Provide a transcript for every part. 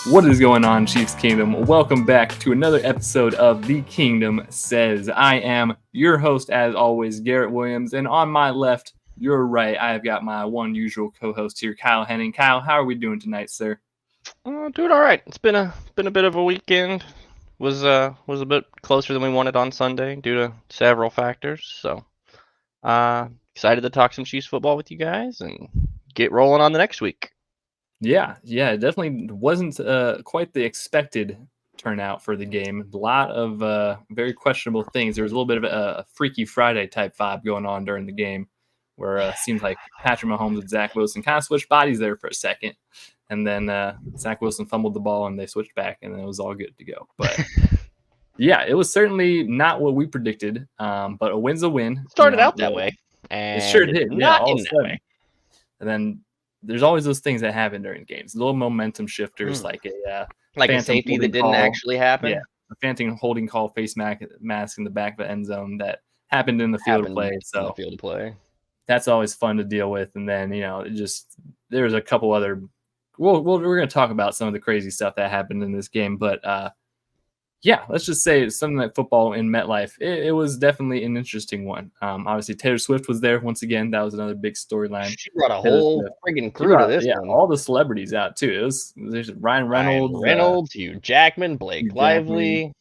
What is going on, Chiefs Kingdom? Welcome back to another episode of The Kingdom Says. I am your host, as always, Garrett Williams, and on my left, your right, I've got my one usual co-host here, Kyle Henning. Kyle, how are we doing tonight, sir? Doing all right. It's been a bit of a weekend. Was a bit closer than we wanted on Sunday due to several factors. So, excited to talk some Chiefs football with you guys and get rolling on the next week. Yeah, it definitely wasn't quite the expected turnout for the game. A lot of very questionable things. There was a little bit of a Freaky Friday type vibe going on during the game, where it seems like Patrick Mahomes and Zach Wilson kind of switched bodies there for a second. And then Zach Wilson fumbled the ball and they switched back and then it was all good to go. But yeah, it was certainly not what we predicted. But a win's a win. Started out that way. And it sure did. Yeah, all in of a that sudden. way. And then there's always those things that happen during games. Little momentum shifters like a safety that didn't actually happen. Yeah, a phantom holding call face mask in the back of the end zone that happened in the field of play. So that's always fun to deal with. And then, there's a couple other we're going to talk about some of the crazy stuff that happened in this game, but let's just say Sunday Night Football in MetLife. It was definitely an interesting one. Obviously, Taylor Swift was there once again. That was another big storyline. She brought a whole friggin' crew to this one. All the celebrities out too. There's Ryan Reynolds, Hugh Jackman, Blake Lively,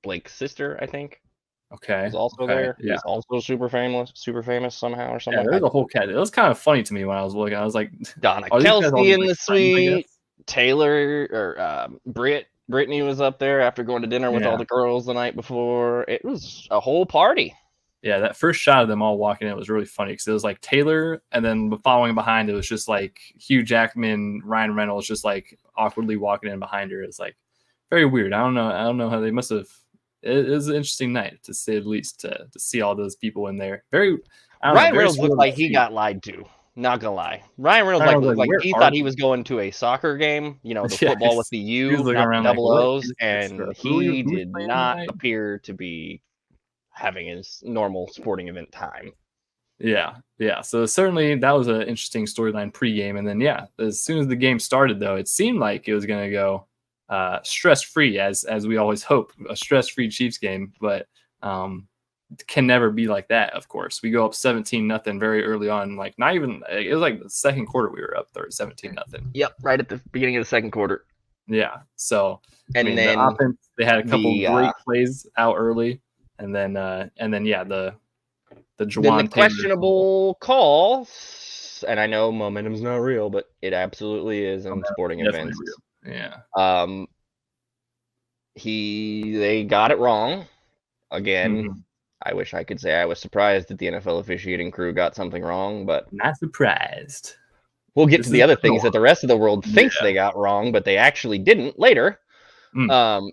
Blake's sister, I think. Okay, was also there. Yeah, he's also super famous somehow or something. Yeah, there's a whole cat. It was kind of funny to me when I was looking. I was like, Donna Kelsey in the suite. Taylor or Brittany was up there after going to dinner with all the girls the night before. It was a whole party. Yeah, that first shot of them all walking in was really funny because it was like Taylor, and then following behind it was just like Hugh Jackman, Ryan Reynolds, just like awkwardly walking in behind her. It's like very weird. I don't know how they must have. It was an interesting night, to say the least, to see all those people in there. Ryan Reynolds looked like he got lied to. Not gonna lie, Ryan Reynolds looked like he thought he was going to a soccer game. The football with the U, not the double O's, and he did not appear to be having his normal sporting event time. Yeah. So certainly that was an interesting storyline pregame, and then as soon as the game started, though, it seemed like it was gonna go stress-free, as we always hope, a stress-free Chiefs game, but can never be like that. Of course, we go up 17-0 very early on. Like not even, it was like the second quarter we were up 17-0. Yep, right at the beginning of the second quarter. Yeah. So then the offense, they had a couple great plays out early, and then the Juwan questionable calls. And I know momentum's not real, but it absolutely is in sporting events. Real. Yeah. They got it wrong again. Mm-hmm. I wish I could say I was surprised that the NFL officiating crew got something wrong, but not surprised. We'll get to the other things that the rest of the world thinks they got wrong, but they actually didn't later. When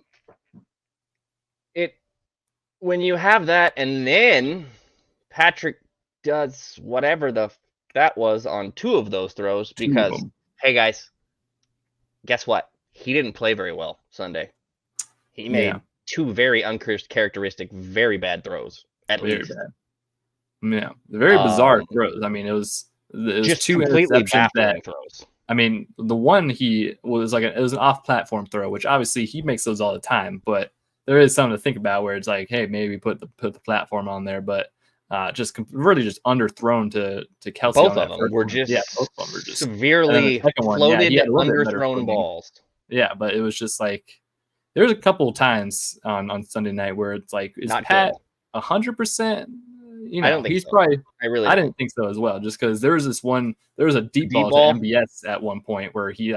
you have that, and then Patrick does whatever that was on two of those throws, because hey guys, guess what? He didn't play very well Sunday. He made two very uncharacteristic, very bad throws, at least. Bad. Yeah, very bizarre throws. I mean, it was just two completely interceptions throws. I mean, the one it was an off-platform throw, which obviously he makes those all the time, but there is something to think about where it's like, hey, maybe put the platform on there, but just really just underthrown to Kelsey. Both of them were just severely floated underthrown balls. Yeah, but it was just like there's a couple of times on Sunday night where it's like, is not Pat 100%? I don't think he's so. Probably. I didn't think so as well. Just because there was a deep ball to MBS at one point where he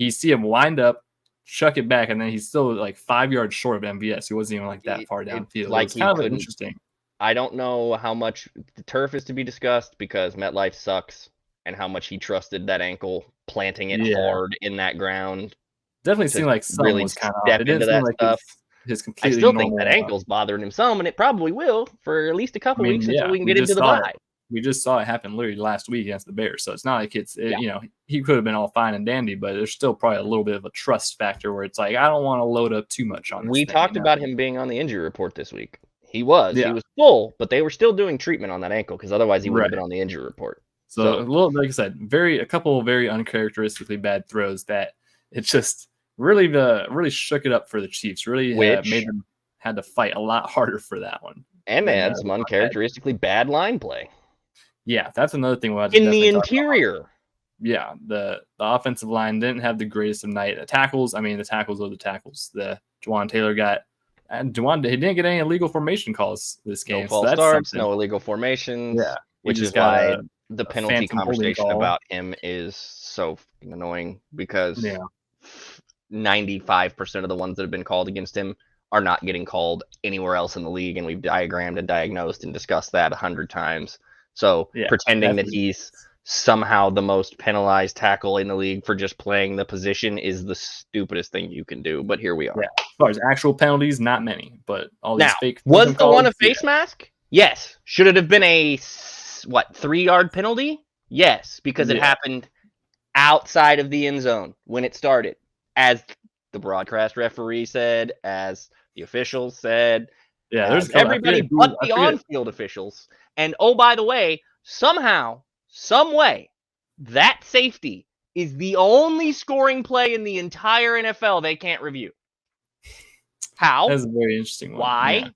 see him wind up, chuck it back, and then he's still like 5 yards short of MVS. He wasn't even like that far downfield. Like, it's kind of interesting. I don't know how much the turf is to be discussed because MetLife sucks, and how much he trusted that ankle, planting it hard in that ground. Definitely seemed like someone really was kind of step into that stuff. His completely I still think that ankle's bothering him some, and it probably will for at least a couple weeks until we can get into the bye. We just saw it happen literally last week against the Bears, so it's not like he could have been all fine and dandy, but there's still probably a little bit of a trust factor where it's like, I don't want to load up too much on this. We talked about him being on the injury report this week. He was full, but they were still doing treatment on that ankle because otherwise he would have been on the injury report. So a little, like I said, a couple of very uncharacteristically bad throws that it just really shook it up for the Chiefs. Really made them had to fight a lot harder for that one. And they had some uncharacteristically bad line play. Yeah, that's another thing we'll have to in the interior. Yeah, the offensive line didn't have the greatest of night. The tackles are the tackles. The Juwan Taylor got, and Juwan, he didn't get any illegal formation calls this game. No false starts, no illegal formations. Yeah, which is why the penalty conversation about him is so annoying, because 95% of the ones that have been called against him are not getting called anywhere else in the league, and we've diagrammed and diagnosed and discussed that 100 times. So pretending that he's somehow the most penalized tackle in the league for just playing the position is the stupidest thing you can do. But here we are. Yeah. As far as actual penalties, not many, but all these fake. Was the one a face mask? Yes. Should it have been a 3-yard penalty? Yes, because it happened outside of the end zone when it started, as the broadcast referee said, as the officials said. Yeah, there's everybody but the on-field officials. And oh, by the way, somehow, some way, that safety is the only scoring play in the entire NFL they can't review. How? That's a very interesting one. Why? Yeah.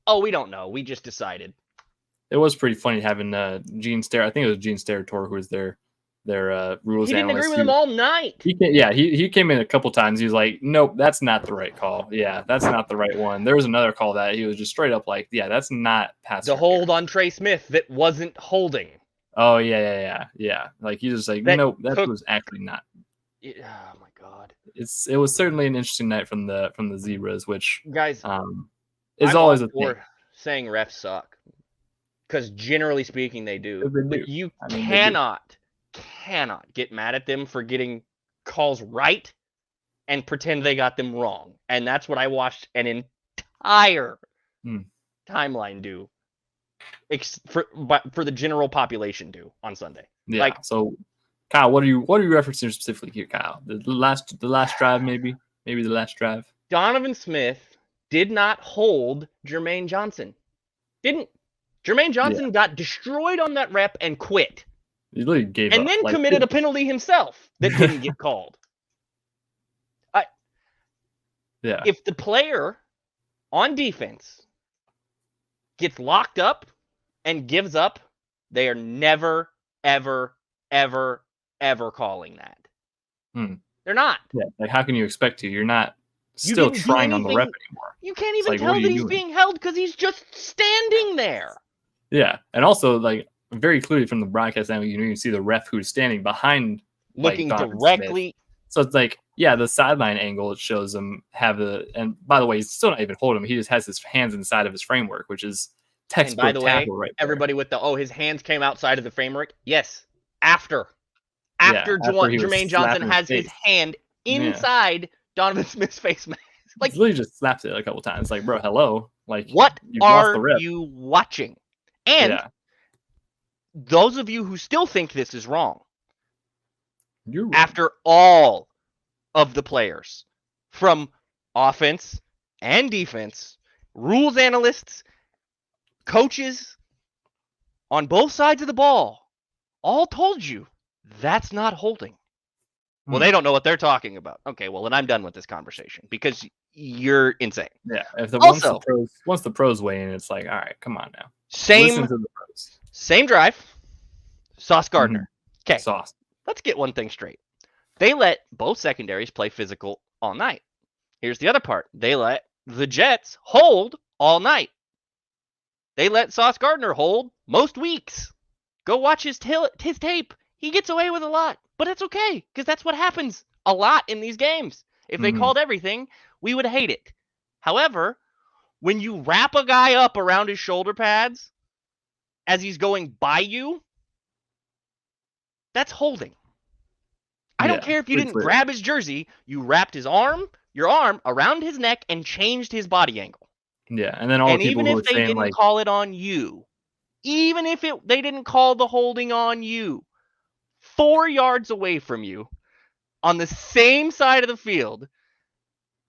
Oh, we don't know. We just decided. It was pretty funny having Gene Steratore. I think it was Gene Steratore who was their rules analyst. He didn't agree with him all night. He came in a couple times. He was like, nope, that's not the right call. Yeah, that's not the right one. There was another call that he was just straight up like, yeah, that's not pass. The hold on Trey Smith that wasn't holding. Oh, yeah. Like, he was like, nope, that was actually not. Oh, my God. It was certainly an interesting night from the Zebras, which guys is always a thing. Saying refs suck, because generally speaking they do. But you cannot get mad at them for getting calls right and pretend they got them wrong. And that's what I watched an entire timeline do for the general population do on Sunday. Yeah. So, Kyle, what are you referencing specifically here, Kyle? The last drive, maybe the last drive. Donovan Smith did not hold Jermaine Johnson. Didn't. Jermaine Johnson got destroyed on that rep and quit. He literally gave up. And then committed a penalty himself that didn't get called. If the player on defense gets locked up and gives up, they are never, ever, ever, ever calling that. They're not. Yeah, like how can you expect to? You're not still trying on the rep anymore. You can't even tell that he's being held because he's just standing there. Yeah, and also like very clearly from the broadcast angle, you see the ref who's standing behind, looking directly. So it's like, the sideline angle, it shows him and by the way, he's still not even holding him. He just has his hands inside of his framework, which is textbook tackle right there. Everybody with his hands came outside of the framework. Yes, after Jermaine Johnson has his hand inside Donovan Smith's face mask. Like, he literally just slapped it a couple times. Like, bro, hello. Like, what are you watching? And those of you who still think this is wrong, you're wrong. After all of the players from offense and defense, rules analysts, coaches on both sides of the ball, all told you that's not holding. Well, they don't know what they're talking about. Okay, well, then I'm done with this conversation because you're insane. Yeah. Once the pros weigh in, it's like, all right, come on now. Listen to the pros. Same drive. Sauce Gardner. Okay. Sauce. Let's get one thing straight. They let both secondaries play physical all night. Here's the other part. They let the Jets hold all night. They let Sauce Gardner hold most weeks. Go watch his tape. He gets away with a lot. But it's okay, because that's what happens a lot in these games. If they called everything, we would hate it. However, when you wrap a guy up around his shoulder pads as he's going by you, that's holding. I don't care if you didn't grab his jersey. You wrapped your arm around his neck and changed his body angle. Yeah, and then all the people who were saying, even if they didn't call it on you, even if they didn't call the holding on you, 4 yards away from you, on the same side of the field,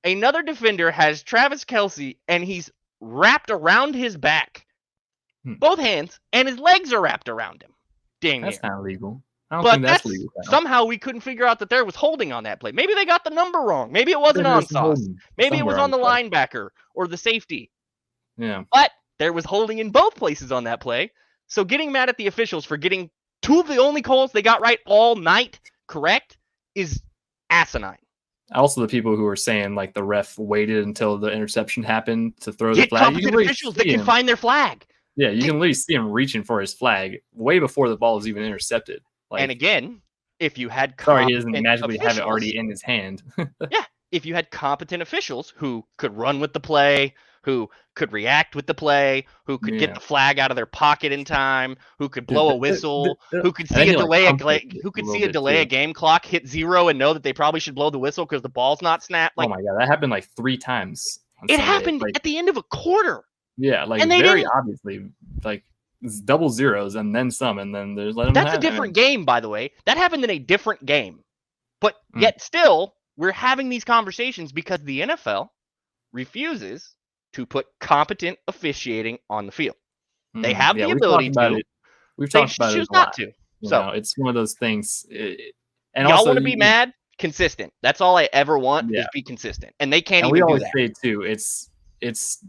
another defender has Travis Kelce, and he's wrapped around his back, both hands, and his legs are wrapped around him. Dang, that's not legal. I don't But think that's legal. somehow we couldn't figure out that there was holding on that play. Maybe they got the number wrong. Maybe it wasn't on Sauce. Maybe it was on the linebacker or the safety. Yeah. But there was holding in both places on that play. So getting mad at the officials for getting two of the only calls they got right all night correct is asinine. Also, the people who are saying like the ref waited until the interception happened to throw the flag. Competent officials that can find their flag. Yeah, you can at least see him reaching for his flag way before the ball is even intercepted. Like, and again, if you had he doesn't magically have it already in his hand. Yeah, if you had competent officials who could run with the play, who could react with the play, who could get the flag out of their pocket in time, who could blow a whistle, who could see a delay a game clock hit 0 and know that they probably should blow the whistle because the ball's not snapped. Like, oh my god, that happened like 3 times. It happened at the end of a quarter. Yeah, like and very obviously, like it's double zeros and then some, and then there's That's a different game, by the way. That happened in a different game, but yet still we're having these conversations because the NFL refuses to put competent officiating on the field. They have the ability to. We've talked about it. Choose not to. So it's one of those things. And y'all want to be mad? Consistent. That's all I ever want is be consistent, and they can't. And we always say too, it's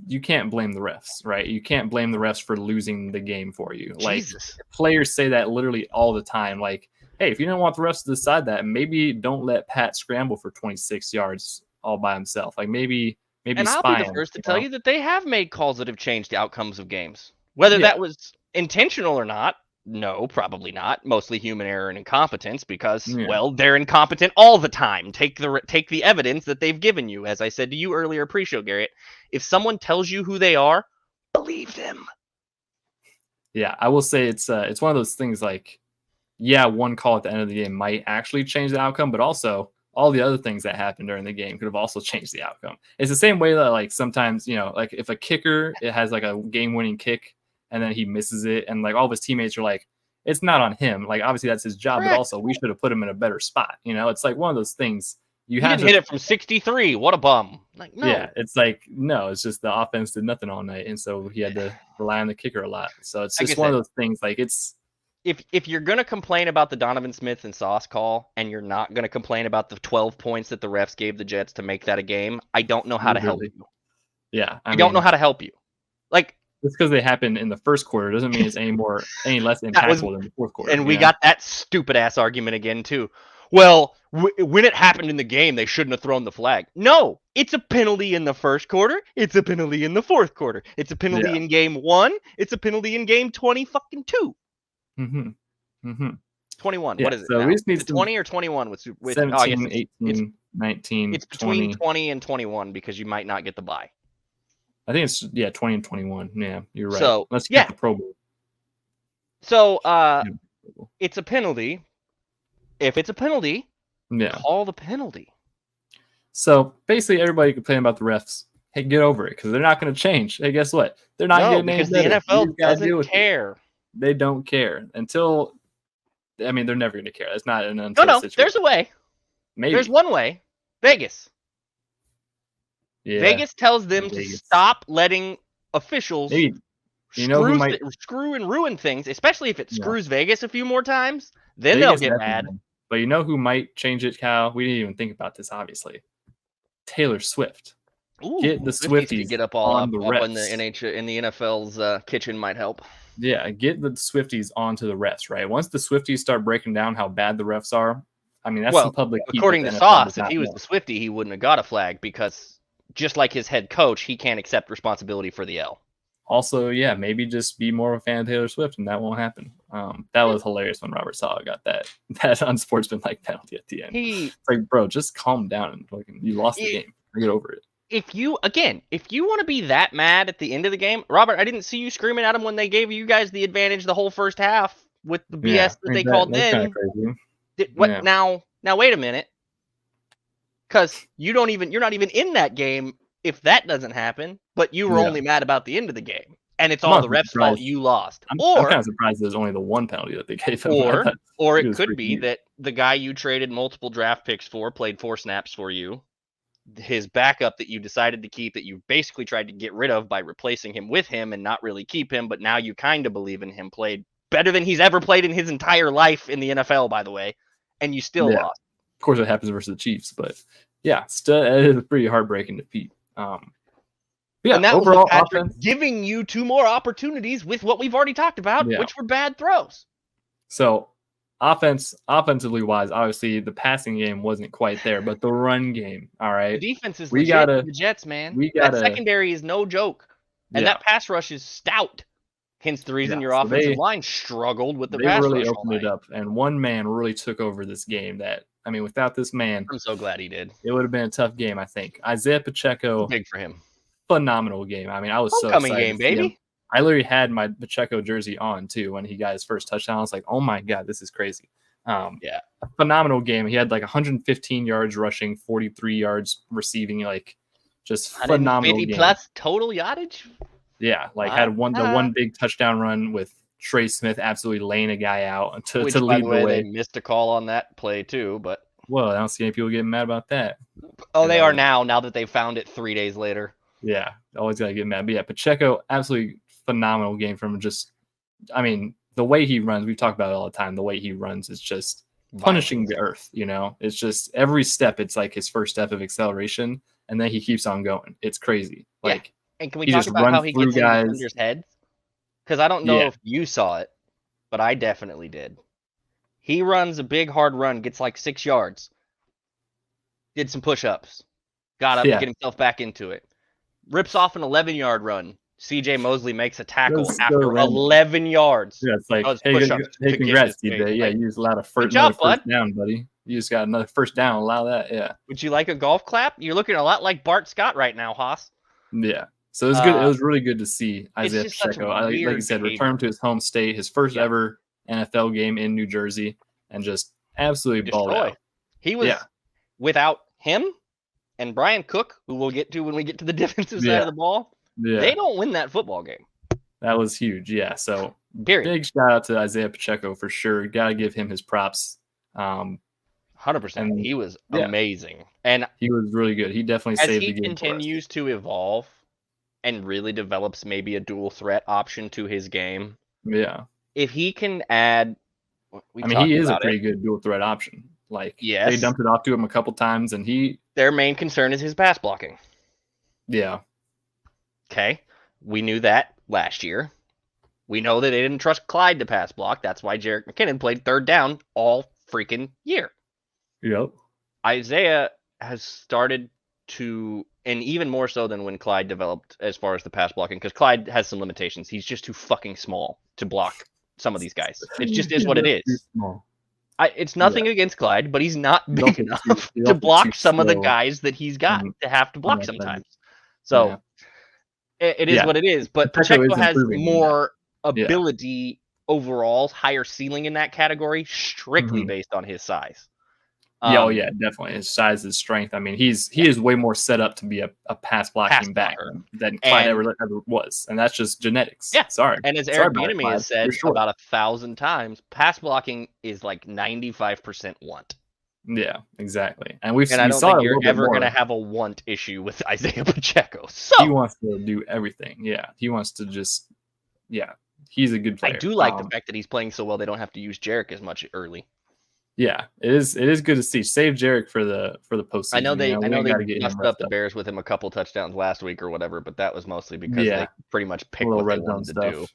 you can't blame the refs, right? You can't blame the refs for losing the game for you. Like players say that literally all the time. Like, hey, if you don't want the refs to decide that, maybe don't let Pat scramble for 26 yards all by himself. Like maybe. And I'll be the first to tell you that they have made calls that have changed the outcomes of games. Whether that was intentional or not, no, probably not. Mostly human error and incompetence because, well, they're incompetent all the time. Take the evidence that they've given you. As I said to you earlier pre-show, Garrett, if someone tells you who they are, believe them. Yeah, I will say it's one of those things like, one call at the end of the game might actually change the outcome, but also all the other things that happened during the game could have also changed the outcome. It's the same way that like sometimes, like if a kicker, it has like a game-winning kick and then he misses it and like all of his teammates are like, it's not on him. Like obviously that's his job, but also we should have put him in a better spot. It's like one of those things. You had to hit it from 63. What a bum. Like, no. Yeah, it's like, no, it's just the offense did nothing all night. And so he had to rely on the kicker a lot. So it's just one of those things like it's. If you're going to complain about the Donovan Smith and Sauce call and you're not going to complain about the 12 points that the refs gave the Jets to make that a game, I don't know how to help you. Yeah. I don't know how to help you. Like, just because they happened in the first quarter doesn't mean it's any less impactful than the fourth quarter. And we got that stupid ass argument again too. Well, when it happened in the game, they shouldn't have thrown the flag. No, it's a penalty in the first quarter. It's a penalty in the fourth quarter. It's a penalty in game 1. It's a penalty in game 22. 21. Yeah, what is it? So we just need 20 or 21 with 17, 18, 19. It's between 20 and 21 because you might not get the bye. I think it's 20 and 21. Yeah, you're right. So let's get the Pro Bowl. So it's a penalty. If it's a penalty, call the penalty. So basically, everybody complaining about the refs. Hey, get over it because they're not going to change. Hey, guess what? They're not getting any better. Because the NFL doesn't care. They don't care until. I mean, they're never going to care. It's not an unfair situation. There's a way. Maybe there's one way. Vegas. Yeah. Vegas tells them to stop letting officials screw and ruin things, especially if it screws Vegas a few more times. Then Vegas, they'll get mad. But you know who might change it, Kyle? We didn't even think about this, obviously. Taylor Swift. Ooh, get the Swifties get up all up in the NFL's kitchen might help. Yeah, get the Swifties onto the refs, right? Once the Swifties start breaking down how bad the refs are, I mean, that's some public. According to Sauce, if he was the Swiftie, he wouldn't have got a flag because just like his head coach, he can't accept responsibility for the L. Also, maybe just be more of a fan of Taylor Swift, and that won't happen. That was hilarious when Robert Saleh got that unsportsmanlike penalty at the end. It's like, bro, just calm down and you lost the game. Get over it. If you want to be that mad at the end of the game, Robert, I didn't see you screaming at him when they gave you guys the advantage the whole first half with the BS that they called in. Now wait a minute, because you're not even in that game if that doesn't happen. But you were only mad about the end of the game, and it's all the refs' fault you lost. I'm kind of surprised there's only the one penalty that they gave him. Or it could be that the guy you traded multiple draft picks for played 4 snaps for you. His backup that you decided to keep, that you basically tried to get rid of by replacing him with him and not really keep him, but now you kind of believe in him, played better than he's ever played in his entire life in the NFL, by the way, and you still lost. Of course, it happens versus the Chiefs, but yeah, still it is a pretty heartbreaking defeat. Yeah, and that overall was Patrick offense giving you 2 more opportunities with what we've already talked about, which were bad throws. So, offensively wise, obviously the passing game wasn't quite there, but the run game, all right. The defense is legit. The Jets, man. That secondary is no joke, and that pass rush is stout. Hence the reason your offensive line struggled with the pass rush. They really opened it up, and one man really took over this game. That I mean, without this man, I'm so glad he did. It would have been a tough game, I think. Isaiah Pacheco, big for him. Phenomenal game. I mean, I was Homecoming so excited game, baby. I literally had my Pacheco jersey on too when he got his first touchdown. I was like, oh my god, this is crazy. A phenomenal game. He had like 115 yards rushing, 43 yards receiving, like just phenomenal 50 plus total yardage. Yeah, like had the one big touchdown run with Trey Smith absolutely laying a guy out to lead the way. They missed a call on that play too, but well, I don't see any people getting mad about that. Oh, they are now that they found it 3 days later. Yeah, always gotta get mad. But yeah, Pacheco, absolutely phenomenal game from him. Just, I mean, the way he runs, we've talked about it all the time. The way he runs is just punishing the earth. You know, it's just every step. It's like his first step of acceleration, and then he keeps on going. It's crazy. Like, and can we talk about how he gets in defenders' heads? Because I don't know if you saw it, but I definitely did. He runs a big hard run, gets like 6 yards, did some push-ups, got up, get himself back into it. Rips off an 11-yard run. C.J. Mosley makes a tackle after 11 yards. Yeah, it's like, hey, congrats, DJ. Yeah, you just allowed a first down, buddy. You just got another first down. Allow that, yeah. Would you like a golf clap? You're looking a lot like Bart Scott right now, Haas. Yeah. So it was good. It was really good to see Isaiah Pacheco. Like you said, return to his home state, his first ever NFL game in New Jersey, and just absolutely balled out. He was without him and Brian Cook, who we'll get to when we get to the defensive side of the ball. Yeah. They don't win that football game. That was huge. Yeah. So big shout out to Isaiah Pacheco for sure. Got to give him his props. 100%. He was amazing. And he was really good. He definitely saved the game. As he continues to evolve and really develops maybe a dual threat option to his game. Yeah. If he can add, he is a pretty good dual threat option. Like, they dumped it off to him a couple times, and their main concern is his pass blocking. Yeah. Okay. We knew that last year. We know that they didn't trust Clyde to pass block. That's why Jerick McKinnon played third down all freaking year. Yep. Isaiah has started to, and even more so than when Clyde developed as far as the pass blocking, because Clyde has some limitations. He's just too fucking small to block some of these guys. It just is what it is. It's nothing against Clyde, but he's not big enough to block some of the guys that he's got to have to block sometimes. So it is what it is. But Pacheco has more ability overall, higher ceiling in that category, strictly based on his size. Definitely. His size, his strength. I mean, he is way more set up to be a pass blocking back than Clyde ever was, and that's just genetics. Yeah, sorry. And as Eric Bieniemy has said about 1,000 times, pass blocking is like 95% want. Yeah, exactly. And I don't think you're ever going to have a want issue with Isaiah Pacheco. So he wants to do everything. Yeah, he wants to just. Yeah, he's a good player. I do like the fact that he's playing so well. They don't have to use Jerick as much early. Yeah, it is good to see. Save Jerick for the postseason. I know they messed up the Bears with him a couple touchdowns last week or whatever, but that was mostly because they pretty much picked what they wanted to do.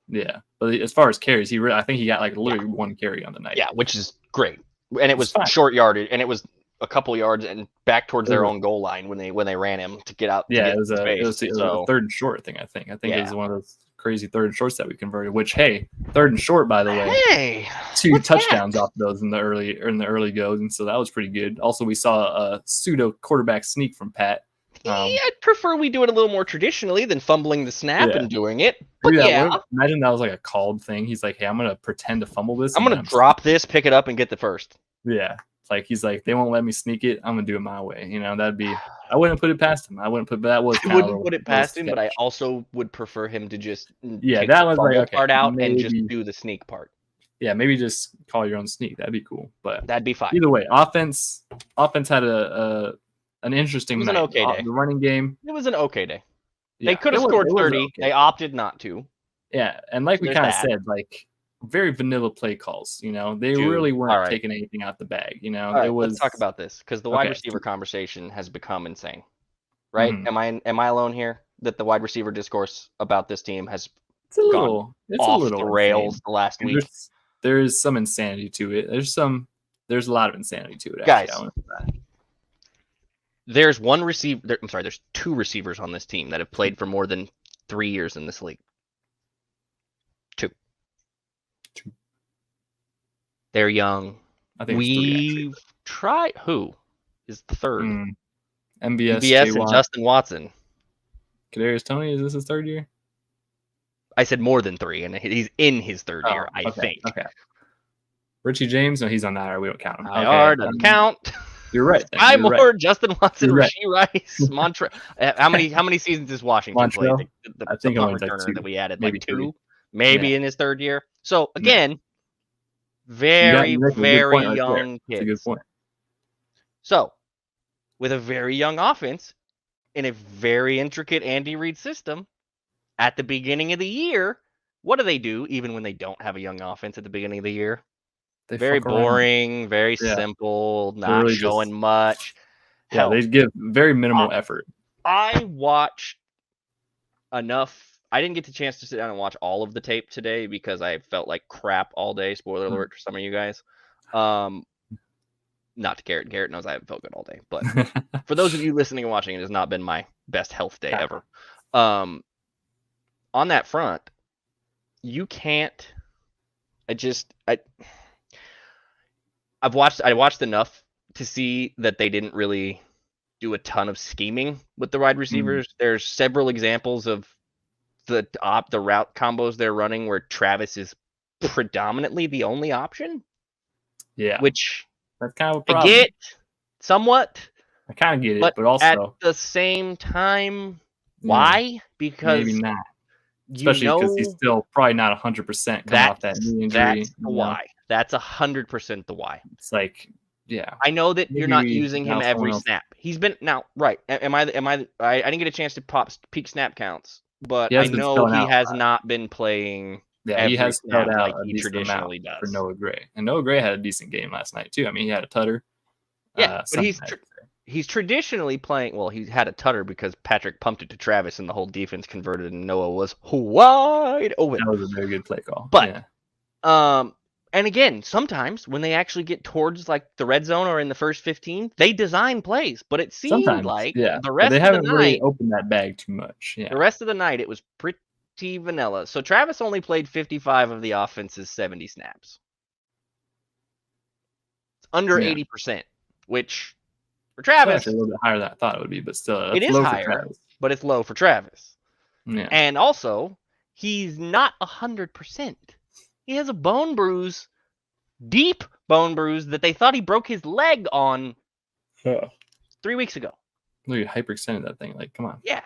Yeah, but as far as carries, I think he got like literally one carry on the night. Yeah, which is great, and it was short yarded, and it was a couple yards and back towards their own goal line when they ran him to get out. Yeah, it was a third and short thing. I think it was one of those crazy third and shorts that we converted. Which, hey, third and short, by the way, 2 touchdowns off those in the early goes, and so that was pretty good. Also, we saw a pseudo quarterback sneak from Pat. I'd prefer we do it a little more traditionally than fumbling the snap and doing it. But imagine that was like a called thing. He's like, hey, I'm gonna pretend to fumble this. I'm gonna drop this, pick it up, and get the first. Yeah. Like he's like, they won't let me sneak it. I'm gonna do it my way. You know, that'd be. I wouldn't put it past him. I wouldn't put it past him, but I also would prefer him to just that was like part out and just do the sneak part. Yeah, maybe just call your own sneak. That'd be cool. But that'd be fine. Either way, offense had an interesting. It was an okay day. The running game. It was an okay day. Yeah, they could have scored 30. They opted not to. Yeah, and like we kind of said, like very vanilla play calls. You know, they Dude, really weren't alright. taking anything out the bag. You know, All it right, let's was talk about this because the wide okay. receiver conversation has become insane, right? Mhm. Am I alone here that the wide receiver discourse about this team has gone It's a off little the insane. rails the last And week? there is some insanity to it. There's a lot of insanity to it. Actually, I Guys, want to say that. there's one receiver. I'm sorry, there's two receivers on this team that have played for more than 3 years in this league. Two. They're young. I think it's 3 actually. We've tried. Who is the third? MBS, J. MVS and Watt, Justin Watson. Kadarius Toney. Is this his 3rd year? I said more than 3, and he's in his 3rd year, I think. Okay. Richie James, no, he's on that. We don't count him. IR doesn't count. You're right. Sky Moore, right. Justin Watson, You're right. Rashee Rice, Montre. How many seasons does Washington play? I think punt only like returner 2, that we added, maybe like 2, 3. maybe in his 3rd year. So again, very very young kids. That's a good point. So with a very young offense in a very intricate Andy Reid system, at the beginning of the year, what do? Even when they don't have a young offense at the beginning of the year, very boring, very simple, not really showing much. Yeah, they give very minimal effort. I watched enough. I didn't get the chance to sit down and watch all of the tape today because I felt like crap all day. Spoiler alert for some of you guys. Not to Garrett. Garrett knows I haven't felt good all day. But for those of you listening and watching, it has not been my best health day ever. On that front, you can't. I watched enough to see that they didn't really do a ton of scheming with the wide receivers. There's several examples of the route combos they're running where Travis is predominantly the only option. Yeah, which that's kind of a problem. I get somewhat. I kind of get it, but also at the same time, why? Because maybe not. Especially because he's still probably not 100% coming off that knee injury. That's the why. That's 100% the why. It's like, yeah. I know that you're not using him every snap. He's been now right. I didn't get a chance to pop peak snap counts, but I know he has not been playing. Yeah, he has spelled out like he traditionally does for Noah Gray, and Noah Gray had a decent game last night too. I mean, he had a tutter. Yeah, but he's traditionally playing. Well, he had a tutter because Patrick pumped it to Travis, and the whole defense converted, and Noah was wide open. That was a very good play call. But and again, sometimes when they actually get towards like the red zone or in the first 15, they design plays. But it seemed like the rest they of haven't the night really opened that bag too much. Yeah, the rest of the night it was pretty vanilla. So Travis only played 55 of the offense's 70 snaps. It's under 80%, which for Travis it's a little bit higher than I thought it would be, but still, it is higher, but it's low for Travis. Yeah. And also, he's not 100%. He has a bone bruise, deep bone bruise that they thought he broke his leg on 3 weeks ago. Look, you hyperextended that thing. Like, come on. Yeah.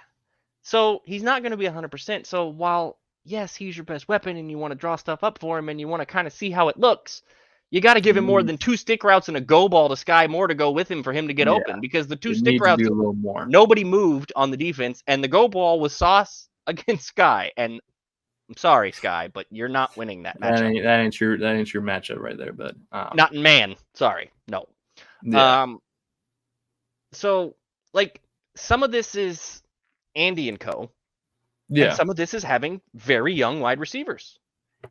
So he's not going to be 100%. So while, yes, he's your best weapon and you want to draw stuff up for him and you want to kind of see how it looks, you got to give him more than 2 stick routes and a go ball to Sky Moore to go with him for him to get open, because the 2 stick routes, a little more. Nobody moved on the defense, and the go ball was sauce against Sky. And I'm sorry, Sky, but you're not winning that matchup. That ain't your matchup right there, but not in man. Sorry, no. Yeah. So like some of this is Andy and co. Yeah. And some of this is having very young wide receivers.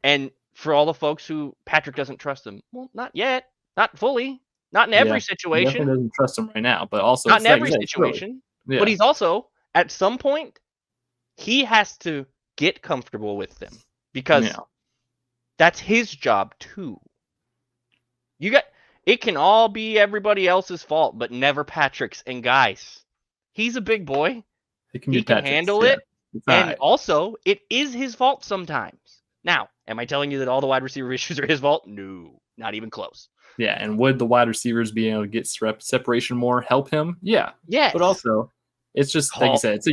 And for all the folks who Patrick doesn't trust them, well, not yet, not fully, not in every situation. He definitely doesn't trust them right now, but also not in every situation. Really. But he's also at some point he has to get comfortable with them because that's his job too. It can all be everybody else's fault, but never Patrick's. And guys, he's a big boy. He can handle it. And also, it is his fault sometimes. Now, am I telling you that all the wide receiver issues are his fault? No, not even close. Yeah, and would the wide receivers being able to get separation more help him? Yeah. Yes. But also, it's just like you said, it's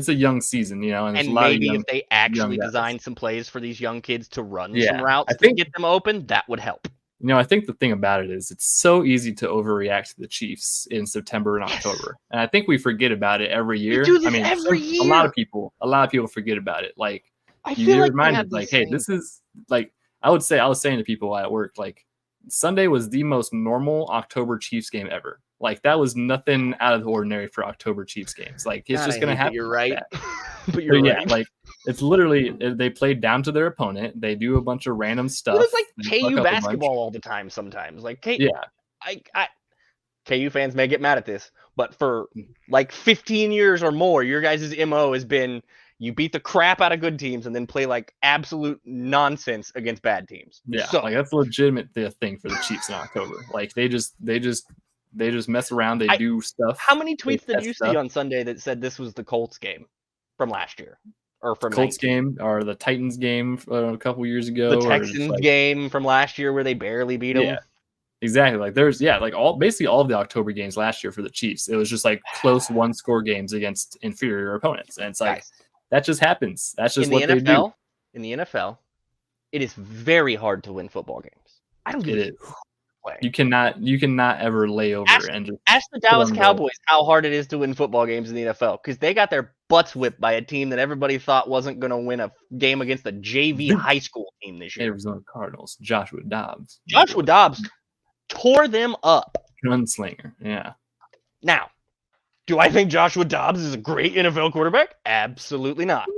a young season, and there's a lot maybe of if they actually design some plays for these young kids to run some routes to get them open, that would help. I think the thing about it is it's so easy to overreact to the Chiefs in September and October. And I think we forget about it every year. Every year. A lot of people forget about it. Like, you're reminded, like, hey, this is like I was saying to people at work, like, Sunday was the most normal October Chiefs game ever. Like, that was nothing out of the ordinary for October Chiefs games. Like, it's just going to happen. You're like right. that. But you're yeah, right. like, it's literally, they played down to their opponent. They do a bunch of random stuff. It's like KU basketball all the time sometimes. Like, KU fans may get mad at this, but for like 15 years or more, your guys' MO has been you beat the crap out of good teams and then play like absolute nonsense against bad teams. Yeah, so, like, that's a legitimate thing for the Chiefs in October. Like, they just mess around. They do stuff. How many tweets did you see on Sunday that said this was the Colts game from last year? Or from Colts game or the Titans game a couple years ago? The Texans game from last year where they barely beat them? Yeah, exactly. Like, there's, like, basically all of the October games last year for the Chiefs. It was just like close one-score games against inferior opponents. And it's like, that just happens. That's just what they do. In the NFL, it is very hard to win football games. I don't give a shit. You cannot ever lay over and just ask the Dallas Cowboys how hard it is to win football games in the NFL, because they got their butts whipped by a team that everybody thought wasn't going to win a game against a JV high school team this year. Arizona Cardinals, Joshua Dobbs tore them up. Gunslinger, yeah. Now, do I think Joshua Dobbs is a great NFL quarterback? Absolutely not.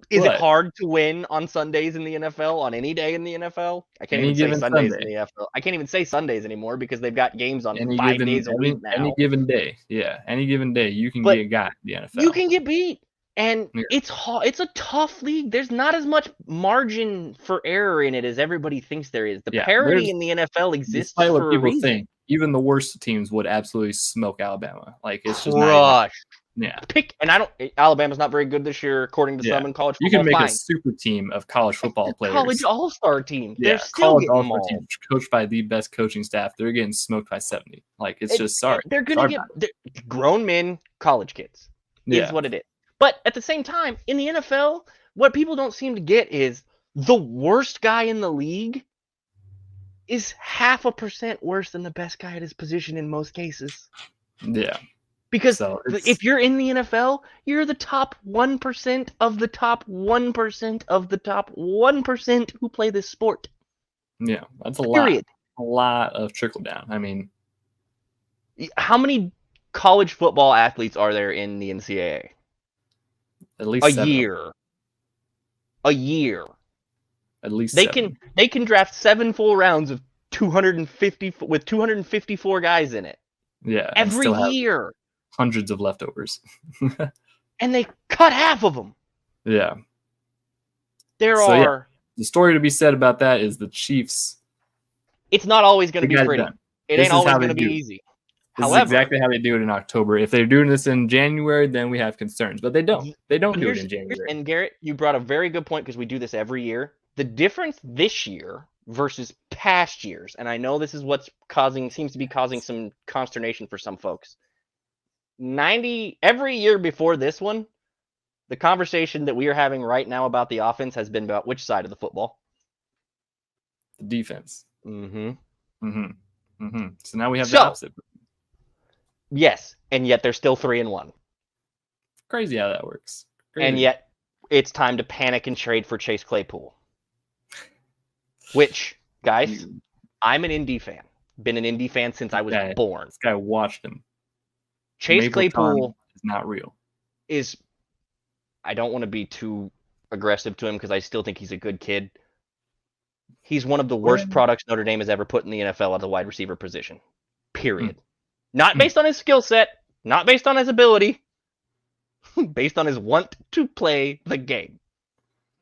Is it hard to win on Sundays in the NFL, on any day in the NFL? I can't even say Sundays in the NFL. I can't even say Sundays anymore because they've got games on 5 days a week now. Any given day. Yeah, any given day you can get got in the NFL. You can get beat. And it's a tough league. There's not as much margin for error in it as everybody thinks there is. The parity in the NFL exists for what people a reason. think. Even the worst teams would absolutely smoke Alabama. Like, it's just Alabama's not very good this year, according to some in college football. You can make a super team of college football players. College all-star team. Yeah, they're still getting all-star team coached by the best coaching staff. They're getting smoked by 70. Like, it's just sorry. They're gonna get grown men, college kids. Is what it is. But at the same time, in the NFL, what people don't seem to get is the worst guy in the league is 0.5% worse than the best guy at his position in most cases. Yeah. Because if you're in the NFL, you're the top 1% of the top 1% of the top 1% who play this sport. Yeah, that's a lot of trickle down. I mean, how many college football athletes are there in the NCAA? At least a year. At least they can draft 7 full rounds of 254 guys in it. Yeah, every year. Hundreds of leftovers. And they cut half of them. Yeah. The story to be said about that is the Chiefs. It's not always going to be pretty. It ain't always going to be easy. This is exactly how they do it in October. If they're doing this in January, then we have concerns. But they don't. They don't do it in January. And Garrett, you brought a very good point because we do this every year. The difference this year versus past years, and I know this is what's seems to be causing some consternation for some folks. Every year before this one, the conversation that we are having right now about the offense has been about which side of the football? The defense. Mm-hmm. Mm-hmm. Mm-hmm. So now we have the opposite. Yes, and yet they're still 3-1. Crazy how that works. Crazy. And yet it's time to panic and trade for Chase Claypool. Which, guys, I'm an Indy fan. Been an Indy fan since I was born. This guy watched him. Chase Claypool is not real. I don't want to be too aggressive to him because I still think he's a good kid. He's one of the worst products Notre Dame has ever put in the NFL at the wide receiver position. Period. Not based on his skill set, not based on his ability, based on his want to play the game.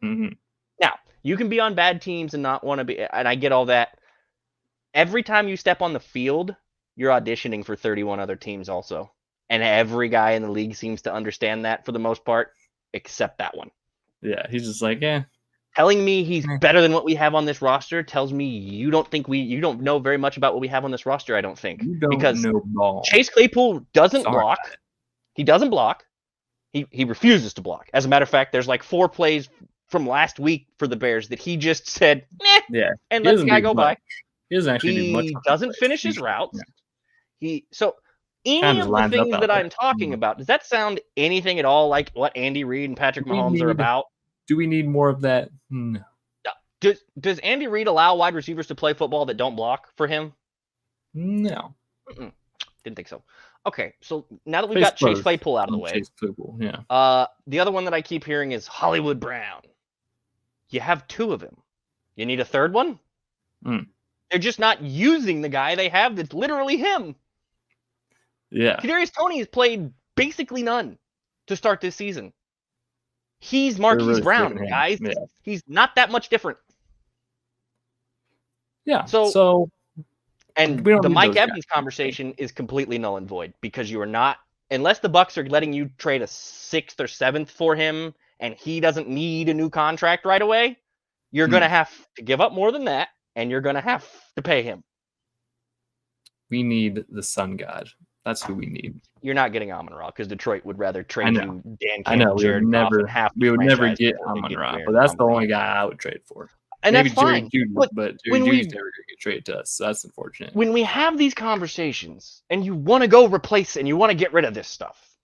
Mm-hmm. Now, you can be on bad teams and not want to be, and I get all that. Every time you step on the field, you're auditioning for 31 other teams also. And every guy in the league seems to understand that for the most part, except that one. Yeah, he's just like, Telling me he's better than what we have on this roster tells me you don't know very much about what we have on this roster, I don't think. You don't know ball. Chase Claypool doesn't block. He doesn't block. He refuses to block. As a matter of fact, there's like 4 plays from last week for the Bears that he just said, and let the guy go by. He doesn't actually do much. He doesn't finish his routes. Any of the things that I'm talking about, does that sound anything at all like what Andy Reid and Patrick Mahomes are about? Do we need more of that? No. Does Andy Reid allow wide receivers to play football that don't block for him? No. Didn't think so. Okay, so now that we've got Chase Claypool out of the way, Chase Claypool, yeah. The other one that I keep hearing is Hollywood Brown. You have 2 of him. You need a third one? They're just not using the guy they have that's literally him. Yeah. Kadarius Toney has played basically none to start this season. He's Marquise really Brown, guys. Yeah. He's not that much different. Yeah. So and the Mike Evans conversation is completely null and void because you are not, unless the Bucs are letting you trade a 6th or 7th for him and he doesn't need a new contract right away, you're going to have to give up more than that and you're going to have to pay him. We need the Sun God. That's who we need. You're not getting Amon-Ra because Detroit would rather trade you Dan Campbell, Jared Goff, and half we would never get Amon-Ra, but that's the only guy I would trade for. And maybe that's fine. Jerry Judy, but Jerry Judy's never going to get traded to us, so that's unfortunate. When we have these conversations and you want to go replace and you want to get rid of this stuff,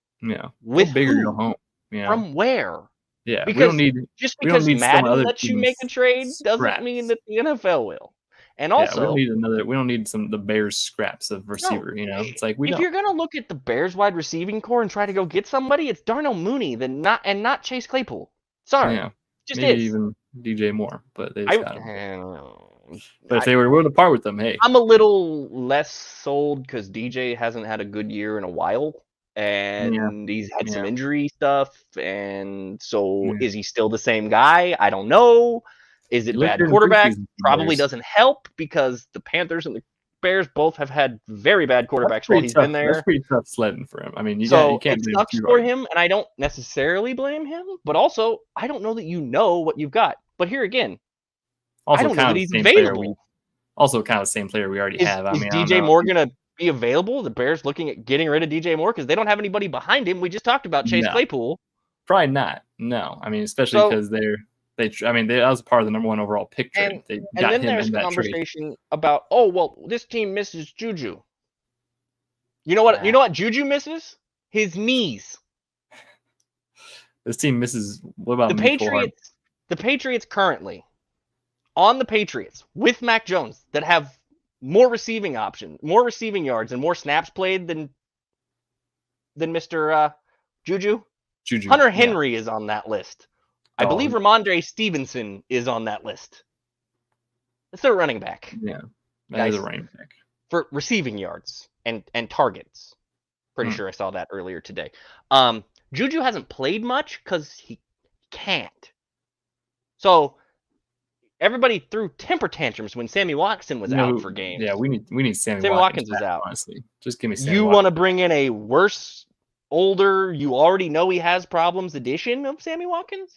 with bigger go home. From where? Yeah, because we don't need just because Madden lets you make a trade doesn't mean that the NFL will. And also, we don't need the Bears scraps of receiver. It's like if you're gonna look at the Bears wide receiving core and try to go get somebody, it's Darnell Mooney, not Chase Claypool. Sorry, just maybe even DJ Moore, but they just got him. But if they were willing to part with them, hey, I'm a little less sold because DJ hasn't had a good year in a while, and he's had some injury stuff, and so is he still the same guy? I don't know. Is it bad quarterback? Probably doesn't help because the Panthers and the Bears both have had very bad quarterbacks while he's been there. That's pretty tough sledding for him. I mean, you can't it sucks for him, and I don't necessarily blame him, but also I don't know that you know what you've got. But here again, I don't know that he's available. Also, kind of the same player we already have. Is DJ Moore going to be available? The Bears looking at getting rid of DJ Moore because they don't have anybody behind him. We just talked about Chase Claypool. Probably not. No, I mean, especially because that was part of the number 1 overall pick trade. And then there's conversation about, this team misses Juju. You know what? You know what Juju misses? His knees. This team misses. What about the Patriots? The Patriots currently on the Patriots with Mac Jones that have more receiving yards, and more snaps played than Mr. Juju. Hunter Henry is on that list. I believe Ramondre Stevenson is on that list. It's their running back. Yeah, that is a running back. For receiving yards and targets. Pretty sure I saw that earlier today. Juju hasn't played much because he can't. So everybody threw temper tantrums when Sammy Watkins was out for games. Yeah, we need Sammy Watkins is out. Honestly, just give me Sammy. You want to bring in a worse, older, you already know he has problems edition of Sammy Watkins?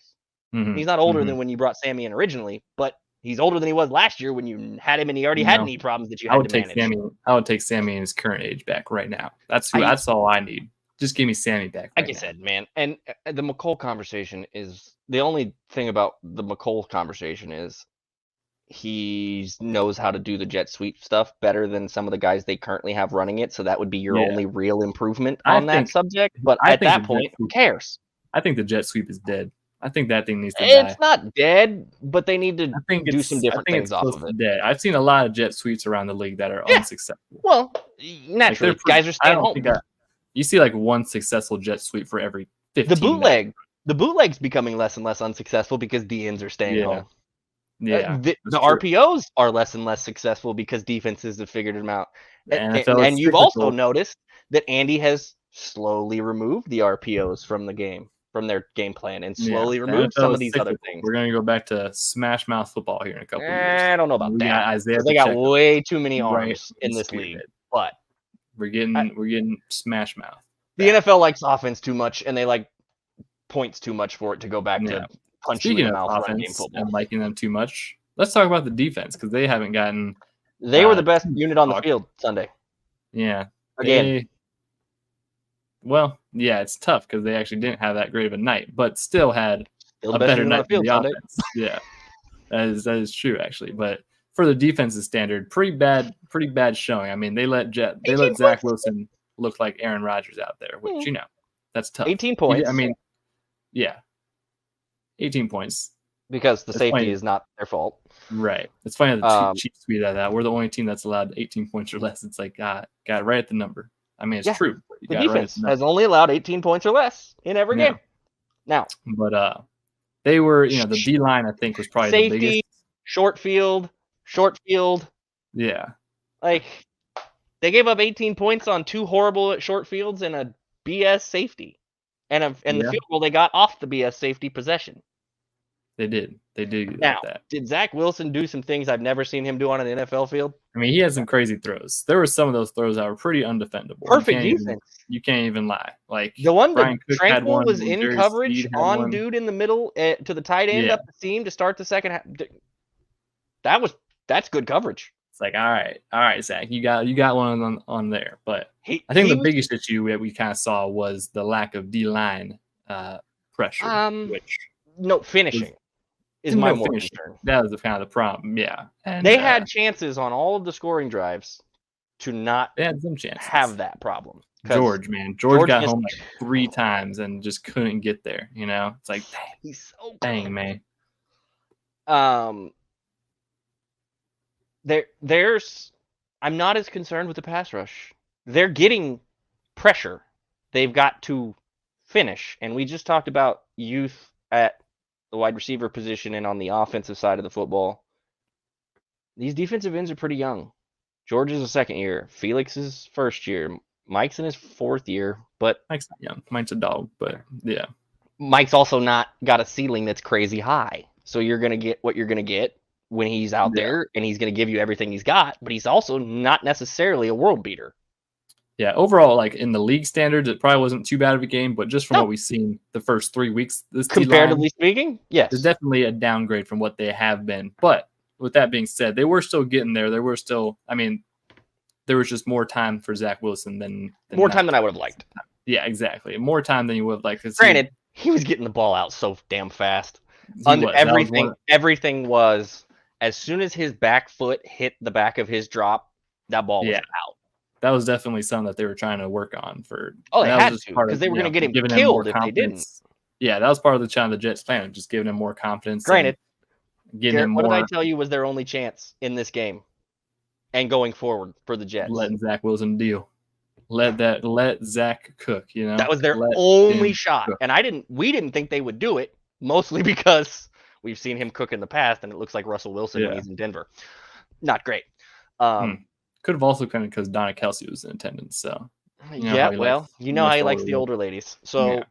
Mm-hmm. He's not older than when you brought Sammy in originally, but he's older than he was last year when you had him and he already had knee problems that you had to manage. I would take Sammy in his current age back right now. That's all I need. Just give me Sammy back. Like I said, man. And the McColl conversation is the only thing about the McColl conversation is he knows how to do the jet sweep stuff better than some of the guys they currently have running it. So that would be your only real improvement on that subject. But at that point, who cares? I think the jet sweep is dead. I think that thing needs to die. It's not dead, but they need to do some different things off of it. Dead. I've seen a lot of jet sweeps around the league that are unsuccessful. Well, naturally, guys are staying home. You see like one successful jet sweep for every 15 The bootleg's becoming less and less unsuccessful because DNs are staying home. Yeah, the RPOs are less and less successful because defenses have figured them out. And you've also noticed that Andy has slowly removed the RPOs from the game, from their game plan, and slowly removed some of these other things. We're going to go back to smash mouth football here in a couple of years. I don't know about that. They got way too many arms in this league. But we're getting smash mouth. The NFL likes offense too much, and they like points too much for it to go back to punching in the mouth run game football. And liking them too much. Let's talk about the defense because they haven't gotten. They were the best unit on the field Sunday. Yeah. Again. It's tough because they actually didn't have that great of a night, but still had a better night than the offense. Yeah, that is true actually. But for the defense's standard, pretty bad showing. I mean, they let Zach Wilson look like Aaron Rodgers out there, which that's tough. 18 points. 18 points. because the It's safety funny. is not their fault. Right. It's funny the Chiefs tweeted that. We're the only team that's allowed 18 points or less. It's like, got it right at the number. I mean, it's true. But you The got it right at defense the number. has only allowed 18 points or less in every game. Now, but they were, the D-line, I think, was probably the biggest. Safety, short field. Yeah. Like, they gave up 18 points on 2 horrible short fields and a BS safety. And the field goal they got off the BS safety possession. They did. They did Now, that. did Zach Wilson do some things I've never seen him do on an NFL field? I mean, he had some crazy throws. There were some of those throws that were pretty undefendable. Perfect defense. You can't even lie. Like, the one Brian that Cook had one, was in coverage on dude in the middle to the tight end up the seam to start the second half. That's good coverage. It's like, all right, Zach, you got one on there. But I think the biggest issue that we kind of saw was the lack of D-line pressure. Finishing is my more concern. That was kind of the problem, yeah. And they had chances on all of the scoring drives to not have that problem. George got home like 3 times and just couldn't get there. It's like, he's so dang, man. I'm not as concerned with the pass rush. They're getting pressure. They've got to finish. And we just talked about youth at the wide receiver position and on the offensive side of the football. These defensive ends are pretty young. George is a second year. Felix is first year. Mike's in his 4th year, but Mike's not young. Mike's a dog, but yeah. Mike's also not got a ceiling that's crazy high. So you're going to get what you're going to get when he's out there, and he's going to give you everything he's got, but he's also not necessarily a world beater. Yeah, overall, like in the league standards, it probably wasn't too bad of a game, but just from what we've seen the first 3 weeks, this comparatively speaking, yes, it's definitely a downgrade from what they have been. But with that being said, they were still getting there. There was just more time for Zach Wilson than more time than I would have liked. Yeah, exactly. More time than you would have liked. Granted, he was getting the ball out so damn fast. Everything was as soon as his back foot hit the back of his drop, that ball was out. That was definitely something that they were trying to work on for. Oh, they had to, because they were going to get him killed if they didn't. Yeah, that was part of the challenge of the Jets' plan, just giving him more confidence. Granted, what did I tell you was their only chance in this game and going forward for the Jets? Letting Zach Wilson deal. Let Zach cook. That was their only shot, cook. And we didn't think they would do it, mostly because we've seen him cook in the past, and it looks like Russell Wilson when he's in Denver. Not great. Could have also kind of because Donna Kelsey was in attendance. So how he likes the older ladies. So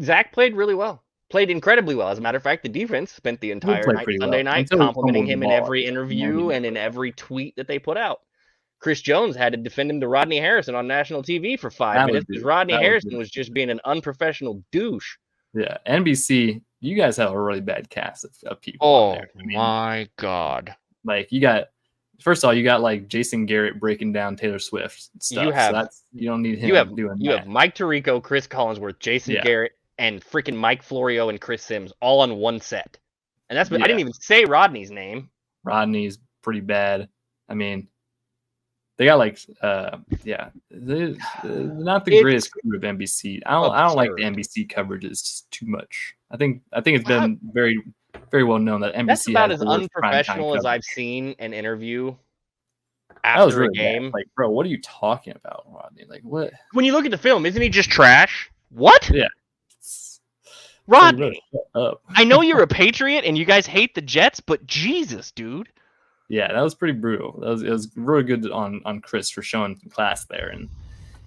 Zach played really well. Played incredibly well. As a matter of fact, the defense spent the entire Sunday night complimenting him in every interview and in every tweet that they put out. Chris Jones had to defend him to Rodney Harrison on national TV for 5 minutes because Rodney Harrison was just being an unprofessional douche. Yeah, NBC, you guys have a really bad cast of people. Oh, my God. Like, you got like Jason Garrett breaking down Taylor Swift stuff. You don't need him doing that. You have Mike Tirico, Chris Collinsworth, Jason Garrett, and freaking Mike Florio and Chris Sims all on one set. And I didn't even say Rodney's name. Rodney's pretty bad. I mean, they got like they're not the greatest crew of NBC. I don't like the NBC coverage. It's just too much. I think it's been very, very well known that NBC that's about as unprofessional as I've seen an interview after a game. Bad. Like, bro, what are you talking about, Rodney? Like, what? When you look at the film, isn't he just trash? What? Yeah. Rodney, I know you're a Patriot and you guys hate the Jets, but Jesus, dude. Yeah, that was pretty brutal. It was really good on Chris for showing class there and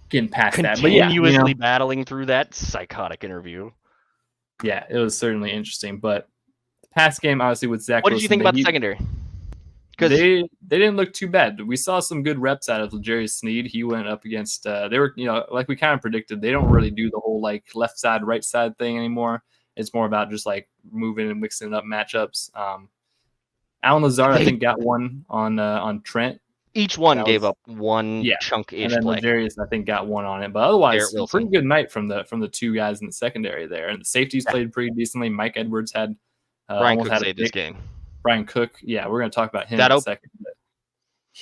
getting past that. But continuously battling through that psychotic interview. Yeah, it was certainly interesting. But the past game, obviously, with Zach Wilson. What did you think about the secondary? Because they didn't look too bad. We saw some good reps out of L'Jarius Sneed. He went up against they were, like we kind of predicted, they don't really do the whole like left side, right side thing anymore. It's more about just like moving and mixing up matchups. Alan Lazard, I think, got one on Trent. Each one gave up one chunk-ish play. And then L'Jarius, I think, got one on it. But otherwise, pretty good night from the two guys in the secondary there. And the safeties played pretty decently. Mike Edwards had Brian Cook saved this game. Brian Cook, we're going to talk about him in a second. But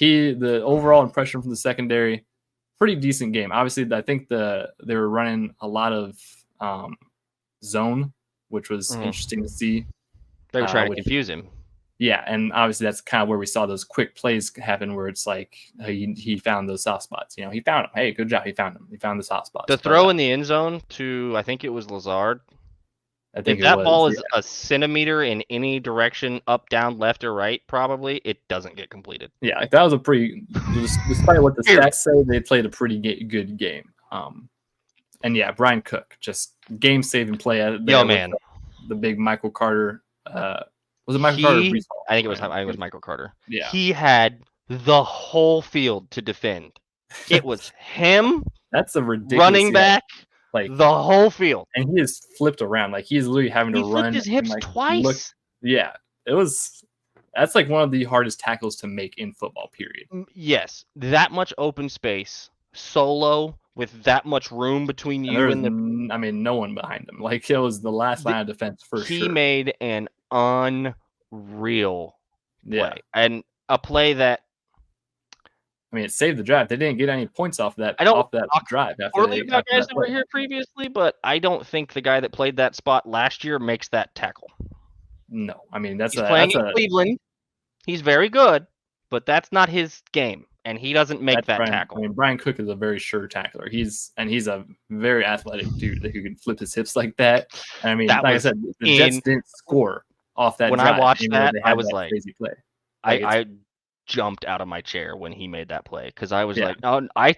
the overall impression from the secondary, pretty decent game. Obviously, I think they were running a lot of zone, which was interesting to see. They were trying to confuse him. Yeah, and obviously that's kind of where we saw those quick plays happen, where it's like he found those soft spots. He found them. Hey, good job. He found them. He found the soft spots. The throw in the end zone to, I think it was Lazard. I think if that ball is a centimeter in any direction, up, down, left, or right, probably it doesn't get completed. Yeah, like that was a pretty. Despite what the stats say, they played a pretty good game. And yeah, Brian Cook, just game-saving play. Yo, man, the big Michael Carter. Was it Michael Carter? I think it was Michael Carter. Yeah, he had the whole field to defend. It was him. That's a ridiculous running back. Like the whole field, and he is flipped around. Like he's literally having to run his hips twice. That's like one of the hardest tackles to make in football. Period. Yes, that much open space, solo with that much room between you and the. I mean, no one behind him. Like it was the last line of defense for sure. He made an unreal play, and a play that. I mean, it saved the drive. They didn't get any points off that drive. Poorly about guys that were here previously, but I don't think the guy that played that spot last year makes that tackle. No, I mean he's playing in Cleveland. He's very good, but that's not his game, and he doesn't make that tackle. I mean, Brian Cook is a very sure tackler. He's a very athletic dude who can flip his hips like that. And I mean, like I said, the Jets didn't score off that. When drive, I watched that, I was like, crazy play. I jumped out of my chair when he made that play because I was like, oh, I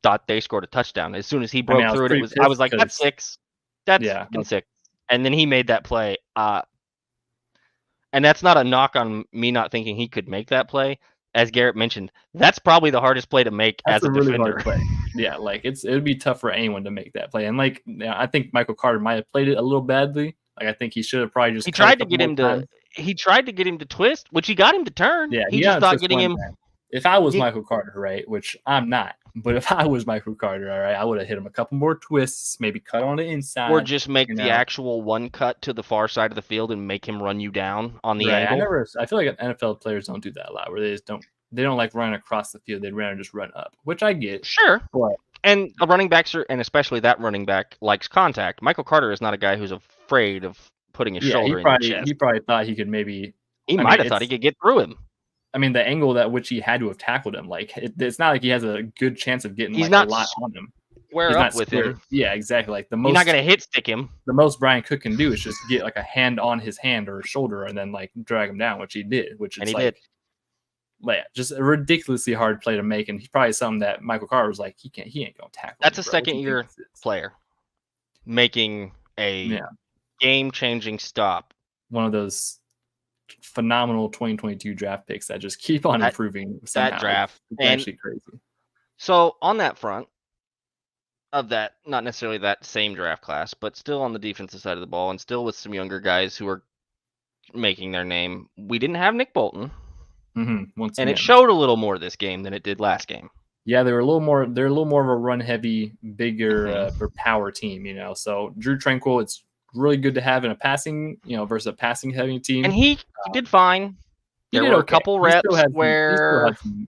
thought they scored a touchdown as soon as he broke through it. I was like, that's 6. That's 6. And then he made that play. And that's not a knock on me not thinking he could make that play. As Garrett mentioned, that's probably the hardest play to make as a really defender. Hard play. Yeah, like it would be tough for anyone to make that play. And like, I think Michael Carter might have played it a little badly. Like I think he should have probably just. He tried to get him to twist, which he got him to turn. Yeah, he just thought getting him. If I was Michael Carter, right, which I'm not, but if I was Michael Carter, all right, I would have hit him a couple more twists, maybe cut on the inside, or just make the actual one cut to the far side of the field and make him run you down on the angle. I feel like NFL players don't do that a lot, where they just don't. They don't like running across the field. They'd rather just run up, which I get. Sure. But, and a running back, and especially that running back, likes contact. Michael Carter is not a guy who's afraid of putting his shoulder in your chest. He probably thought he could maybe. He might have thought he could get through him. I mean, the angle at which he had to have tackled him, like it's not like he has a good chance of getting a lot on him. Square up with him. Yeah, exactly. Like you're not gonna hit stick him. The most Brian Cook can do is just get like a hand on his hand or shoulder and then like drag him down, which he did. Did. Yeah, just a ridiculously hard play to make, and he's probably something that Michael Carter was like, he ain't gonna tackle. That's a second-year player making a game-changing stop. One of those phenomenal 2022 draft picks that just keep on improving. Somehow. That draft, it's actually crazy. So on that front of that, not necessarily that same draft class, but still on the defensive side of the ball, and still with some younger guys who are making their name, we didn't have Nick Bolton. And it showed a little more this game than it did last game. Yeah, they're a little more of a run heavy, bigger power team, So Drew Tranquill, it's really good to have in a passing, versus a passing heavy team. And he did fine. There were a couple reps where he still had some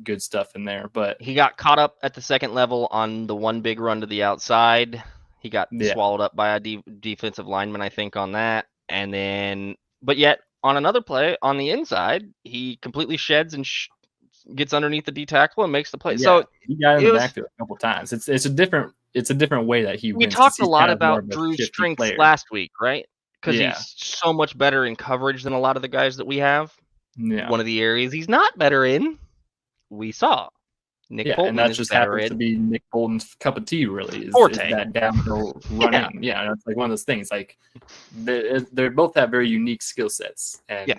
good stuff in there, but he got caught up at the second level on the one big run to the outside. He got swallowed up by a defensive lineman, I think, on that. And then, but yet on another play on the inside, he completely sheds and gets underneath the D tackle and makes the play. So he got in the backfield a couple times. It's a different way that he wins. We talked a lot about Drew's strengths last week, right? Because he's so much better in coverage than a lot of the guys that we have. Yeah. One of the areas he's not better in, we saw. Nick Bolton and that just happens to be Nick Bolton's cup of tea, really. Is that downhill running. Yeah, that's like one of those things. Like they both have very unique skill sets, and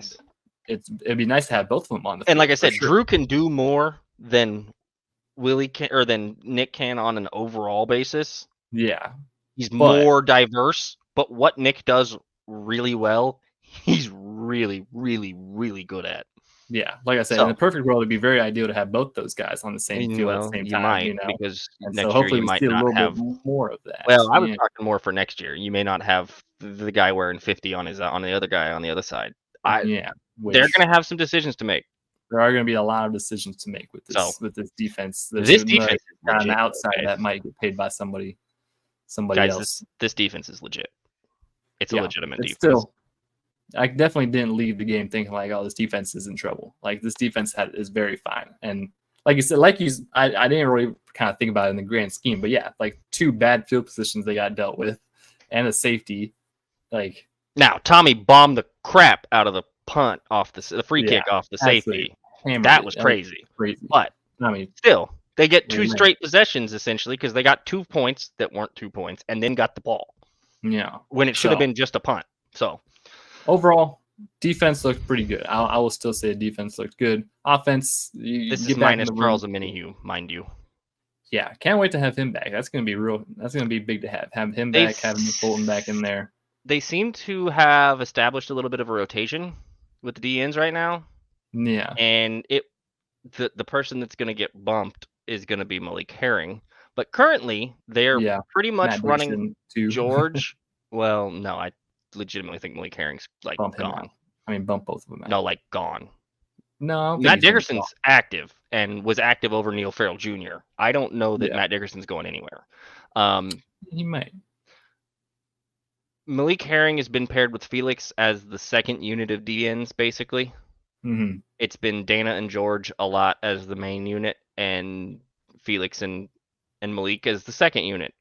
it'd be nice to have both of them on the field. And like I said, Drew can do more than Willie can, or than Nick can on an overall basis. Yeah, he's more diverse. But what Nick does really well, he's really, really, really good at. Yeah, like I said, in the perfect world, it'd be very ideal to have both those guys on the same field at the same time. Because next year you might not have more of that. Well, I was talking more for next year. You may not have the guy wearing 50 on the other guy on the other side. They're going to have some decisions to make. There are going to be a lot of decisions to make with this defense. This defense on the outside that might get paid by somebody guys, else. This defense is legit. It's a legitimate defense. I definitely didn't leave the game thinking like, oh, this defense is in trouble. Like this defense is very fine. And like you said, I didn't really kind of think about it in the grand scheme, but yeah, like 2 bad field positions they got dealt with, and a safety. Like now, Tommy bombed the crap out of the punt off the free kick off the safety. That was crazy. But I mean, still, they get 2 straight possessions essentially because they got 2 points that weren't 2 points, and then got the ball. Yeah, when it should have been just a punt. So overall, defense looked pretty good. I will still say defense looked good. Offense, this is minus Charles Omenihu, mind you. Yeah, can't wait to have him back. That's gonna be That's gonna be big to have him back, having Fulton back in there. They seem to have established a little bit of a rotation with the DNs right now. Yeah, and the person that's gonna get bumped is gonna be Malik Herring. But currently, they're pretty much running George. Well, no, I legitimately think Malik Herring's like gone. I mean, bump both of them out. No, like gone. No, Matt Dickerson's active and was active over Neil Farrell Jr. I don't know that Matt Dickerson's going anywhere. He might. Malik Herring has been paired with Felix as the second unit of DNs, basically. Mm-hmm. It's been Dana and George a lot as the main unit, and Felix and Malik as the second unit.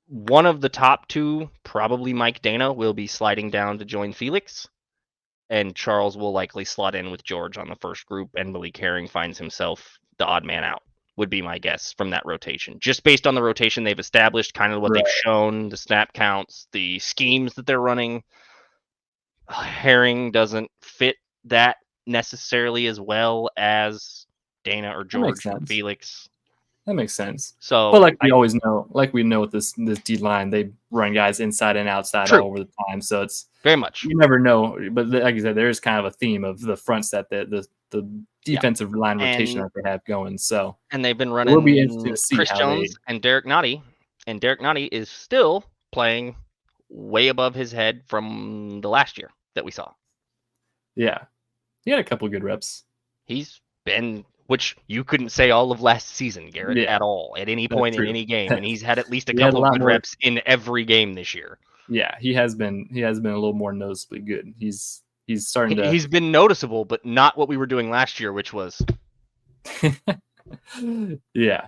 One of the top 2, probably Mike Dana, will be sliding down to join Felix, and Charles will likely slot in with George on the first group, and Malik Herring finds himself the odd man out, would be my guess from that rotation. Just based on the rotation they've established, kind of what they've shown, the snap counts, the schemes that they're running. Herring doesn't fit that necessarily as well as Dana or George or Felix. That makes sense. So, but we know with this D line, they run guys inside and outside all over the time. So it's very much, you never know. But like you said, there is kind of a theme of the front set, the defensive line rotation that they have going. So, and they've been running. It will be interesting to see Chris Jones and Derek Nottie, and Derek Nottie is still playing way above his head from the last year that we saw. Yeah, he had a couple of good reps. He's been, which you couldn't say all of last season, Garrett, at all, at any point in any game, and he's had at least a couple of good reps in every game this year. Yeah, he has been a little more noticeably good. He's starting to. He's been noticeable, but not what we were doing last year, which was. yeah.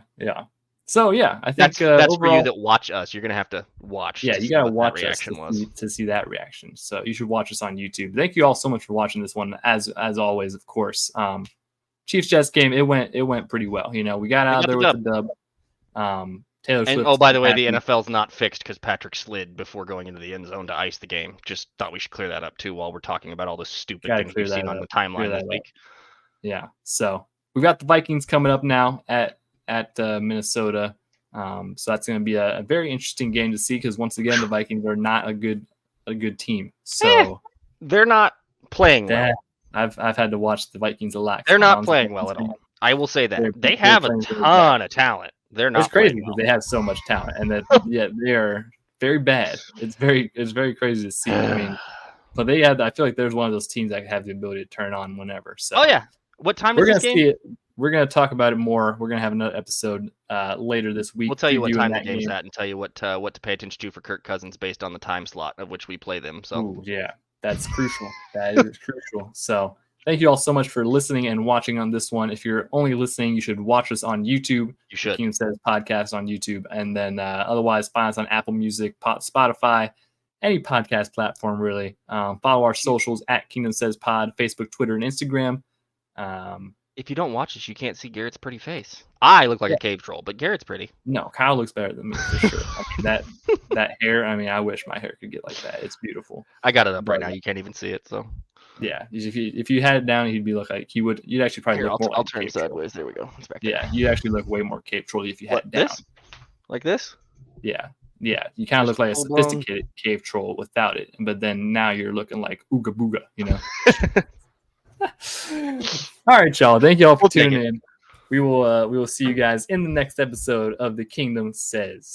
So yeah, I think that's overall, for you that watch us. You're gonna have to watch. Yeah, you gotta watch us to see that reaction. So you should watch us on YouTube. Thank you all so much for watching this one. As always, of course. Chiefs Jets game, it went pretty well. You know, we got out there with the dub. Taylor Swift. Oh, by the way, the NFL's not fixed because Patrick slid before going into the end zone to ice the game. Just thought we should clear that up too while we're talking about all the stupid things we've seen on the timeline this week. Yeah. So we've got the Vikings coming up now at Minnesota. So that's going to be a very interesting game to see because once again the Vikings are not a good team. So they're not playing well. I've had to watch the Vikings a lot. They're not playing well at all. I will say that they have a ton of talent. They're not. It's crazy because they have so much talent, and that they are very bad. It's very crazy to see. I mean, but I feel like there's one of those teams that have the ability to turn on whenever. So what time is this game? See it. We're gonna talk about it more. We're gonna have another episode later this week. We'll tell you what time the game's at and tell you what to pay attention to for Kirk Cousins based on the time slot of which we play them. So yeah, that's crucial. That is crucial. So. Thank you all so much for listening and watching on this one. If you're only listening, you should watch us on YouTube. You should. Kingdom Says Podcast on YouTube. And then otherwise, find us on Apple Music, Spotify, any podcast platform, really. Follow our socials at Kingdom Says Pod, Facebook, Twitter, and Instagram. If you don't watch us, you can't see Garrett's pretty face. I look like a cave troll, but Garrett's pretty. No, Kyle looks better than me for sure. I mean, that hair, I mean, I wish my hair could get like that. It's beautiful. I got it up right now. You can't even see it, so. Yeah, if you had it down, you'd you'd actually probably look more. I'll turn sideways. There we go. It's back you'd actually look way more cave troll if you had it down. Like this? Yeah. You kind of look like a sophisticated cave troll without it, but then now you're looking like ooga booga, you know. All right, y'all. Thank you all for tuning in. We will see you guys in the next episode of The Kingdom Says.